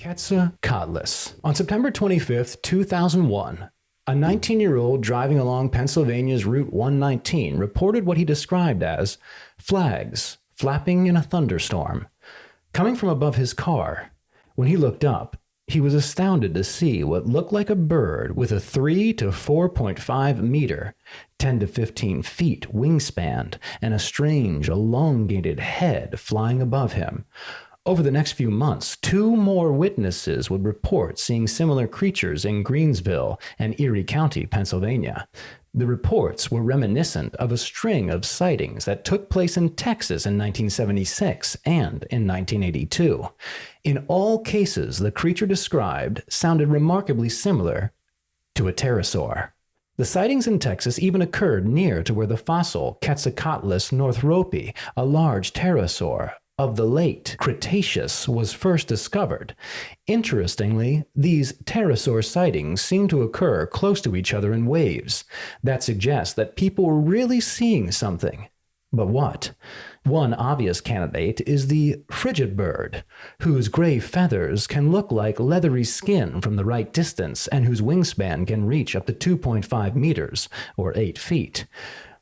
Quetzalcoatlus. On September 25th, 2001, a 19-year-old driving along Pennsylvania's Route 119 reported what he described as flags flapping in a thunderstorm coming from above his car. When he looked up, he was astounded to see what looked like a bird with a 3 to 4.5 meter, 10 to 15 feet wingspan and a strange, elongated head flying above him. Over the next few months, 2 more witnesses would report seeing similar creatures in Greensville and Erie County, Pennsylvania. The reports were reminiscent of a string of sightings that took place in Texas in 1976 and in 1982. In all cases, the creature described sounded remarkably similar to a pterosaur. The sightings in Texas even occurred near to where the fossil Quetzalcoatlus northropi, a large pterosaur of the late Cretaceous, was first discovered. Interestingly, these pterosaur sightings seem to occur close to each other in waves. That suggests that people were really seeing something. But what? One obvious candidate is the frigid bird, whose gray feathers can look like leathery skin from the right distance and whose wingspan can reach up to 2.5 meters, or 8 feet.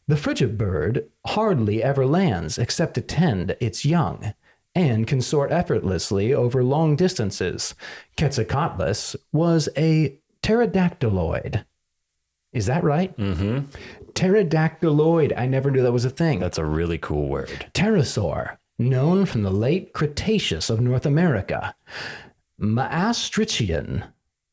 The frigid bird hardly ever lands except to tend its young, and can soar effortlessly over long distances. Quetzalcoatlus was a pterodactyloid. Is that right? Mm-hmm. Pterodactyloid. I never knew that was a thing. That's a really cool word. Pterosaur, known from the late Cretaceous of North America. Maastrichtian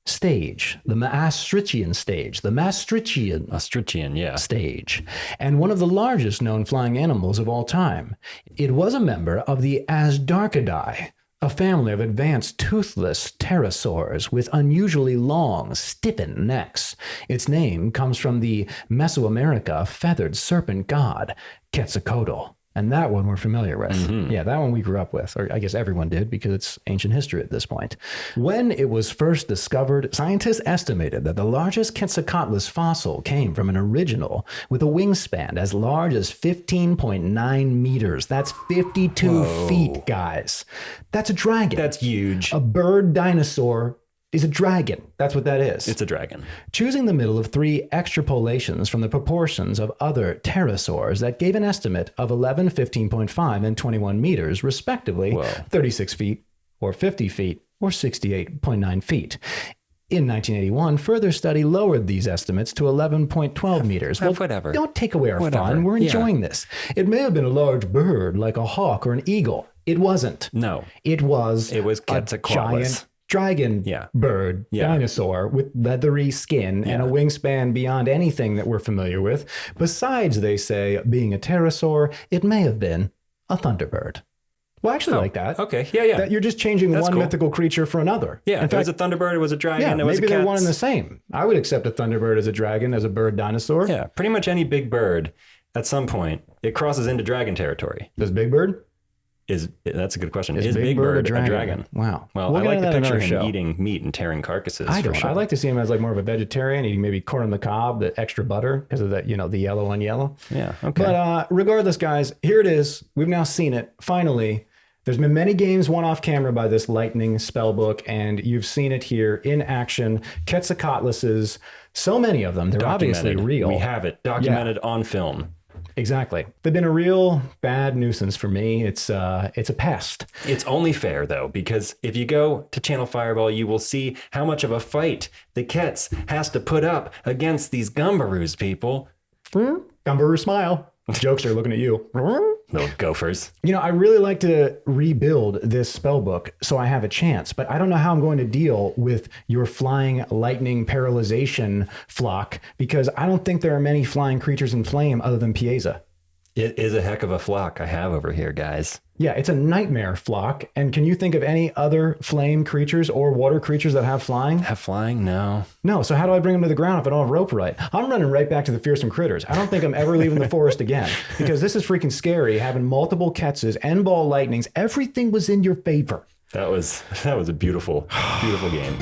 stage, the Maastrichtian stage, the Maastrichtian, yeah. stage, and one of the largest known flying animals of all time. It was a member of the Asdarchidae, a family of advanced toothless pterosaurs with unusually long, stiffened necks. Its name comes from the Mesoamerica feathered serpent god, Quetzalcoatl. And that one we're familiar with. Mm-hmm. Yeah, that one we grew up with, or I guess everyone did because it's ancient history at this point. When it was first discovered, scientists estimated that the largest Quetzalcoatlus fossil came from an original with a wingspan as large as 15.9 meters. That's 52 feet, guys. That's a dragon. That's huge. A bird dinosaur is a dragon. That's what that is. It's a dragon. Choosing the middle of 3 extrapolations from the proportions of other pterosaurs that gave an estimate of 11, 15.5, and 21 meters, respectively, 36 feet, or 50 feet, or 68.9 feet. In 1981, further study lowered these estimates to 11.12 meters. Well, whatever. Don't take away our fun. We're enjoying this. It may have been a large bird like a hawk or an eagle. It wasn't. No. It was Quetzalcoatlus. Dragon bird dinosaur with leathery skin and a wingspan beyond anything that we're familiar with. Besides, they say, being a pterosaur, it may have been a thunderbird. Well, I actually like that. Okay, yeah. That you're just changing one mythical creature for another. Yeah, it was a thunderbird, it was a dragon, it was a maybe cat. they're one and the same. I would accept a thunderbird as a dragon, as a bird dinosaur. Yeah, pretty much any big bird, at some point, it crosses into dragon territory. Does Big Bird? That's a good question. Is Big Bird a dragon? Wow. Well, I like the picture of him eating meat and tearing carcasses. I like to see him as like more of a vegetarian, eating maybe corn on the cob, the extra butter, because of that, the yellow on yellow. Yeah, okay. But regardless, guys, here it is. We've now seen it. Finally, there's been many games won off camera by this lightning spellbook, and you've seen it here in action. Quetzalcoatluses, so many of them. They're obviously real. We have it documented on film. Exactly. They've been a real bad nuisance for me. It's a pest. It's only fair, though, because if you go to Channel Fireball, you will see how much of a fight the Quetz has to put up against these Gumbaroos, people. Gumbaroo smile. Jokester looking at you. Little gophers. I really like to rebuild this spellbook so I have a chance, but I don't know how I'm going to deal with your flying lightning paralyzation flock, because I don't think there are many flying creatures in flame other than Pieza. It is a heck of a flock I have over here, guys. Yeah, it's a nightmare flock. And can you think of any other flame creatures or water creatures that have flying? Have flying? No. No, so how do I bring them to the ground if I don't have rope right? I'm running right back to the fearsome critters. I don't think I'm ever leaving the forest again, because this is freaking scary, having multiple Quetzes, end ball lightnings. Everything was in your favor. That was a beautiful, beautiful game.